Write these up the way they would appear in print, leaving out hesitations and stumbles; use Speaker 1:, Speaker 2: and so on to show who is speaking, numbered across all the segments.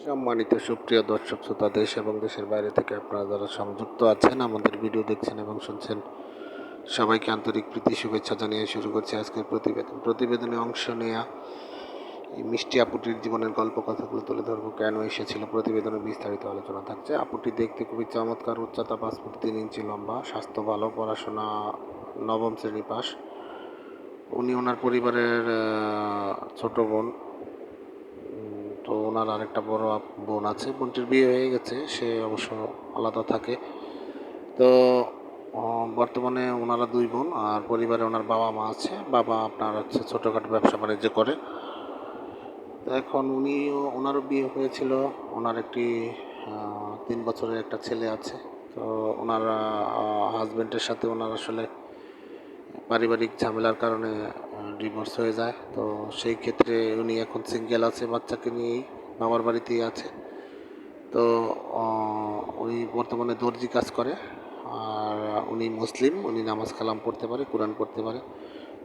Speaker 1: সম্মানিত সুপ্রিয় দর্শক শ্রোতা, দেশ এবং দেশের বাইরে থেকে আপনারা যারা সংযুক্ত আছেন, আমাদের ভিডিও দেখছেন এবং শুনছেন, সবাইকে আন্তরিক প্রীতি শুভেচ্ছা জানিয়ে শুরু করছি আজকের প্রতিবেদনে অংশ নেওয়া এই মিষ্টি আপুটির জীবনের গল্প কথাগুলো তুলে ধরবো। কেন এসেছিল প্রতিবেদনে বিস্তারিত আলোচনা থাকছে। আপুটি দেখতে খুবই চমৎকার, উচ্চতা 5 ফুট 3 ইঞ্চি লম্বা, স্বাস্থ্য ভালো, পড়াশোনা নবম শ্রেণী পাস। উনি ওনার পরিবারের ছোট বোন। তো ওনার আরেকটা বড় বোন আছে, বোনটির বিয়ে হয়ে গেছে, সে অবশ্য আলাদা থাকে। তো বর্তমানে ওনারা 2 বোন, আর পরিবারে ওনার বাবা মা আছে। বাবা আপনার হচ্ছে ছোটোখাটো ব্যবসা বাণিজ্য করে। তো এখন ওনারও বিয়ে হয়েছিল, ওনার একটি 3 বছরের একটা ছেলে আছে। তো ওনার হাজব্যান্ডের সাথে ওনার আসলে পারিবারিক ঝামেলার কারণে ডিভোর্স হয়ে যায়। তো সেই ক্ষেত্রে উনি এখন সিঙ্গেল আছে, বাচ্চাকে নিয়েই বাবার বাড়িতেই আছে। তো উনি বর্তমানে দর্জি কাজ করে, আর উনি মুসলিম, উনি নামাজ কালাম পড়তে পারে, কোরআন পড়তে পারে।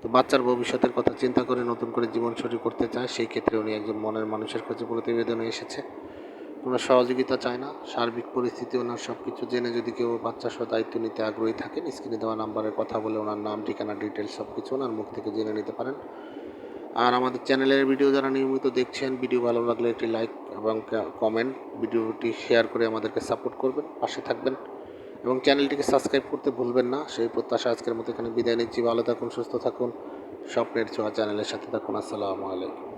Speaker 1: তো বাচ্চার ভবিষ্যতের কথা চিন্তা করে নতুন করে জীবন শুরু করতে চায়। সেই ক্ষেত্রে উনি একজন মনের মানুষের কাছে প্রতিবেদনে এসেছে। কোনো সহযোগিতা চায় না, সার্বিক পরিস্থিতি ওনার সব কিছু জেনে যদি কেউ বাচ্চা সহ দায়িত্ব নিতে আগ্রহী থাকেন, স্ক্রিনে দেওয়া নাম্বারে কথা বলে ওনার নাম, ঠিকানা, ডিটেলস সব কিছু ওনার মুখ থেকে জেনে নিতে পারেন। আর আমাদের চ্যানেলের ভিডিও যারা নিয়মিত দেখছেন, ভিডিও ভালো লাগলে একটি লাইক এবং কমেন্ট, ভিডিওটি শেয়ার করে আমাদেরকে সাপোর্ট করবেন, পাশে থাকবেন এবং চ্যানেলটিকে সাবস্ক্রাইব করতে ভুলবেন না। সেই প্রত্যাশা আজকের মতো এখানে বিদায় নিচ্ছি। ভালো থাকুন, সুস্থ থাকুন, স্বপ্নের ছোঁয়া চ্যানেলের সাথে থাকুন। আসসালামু আলাইকুম।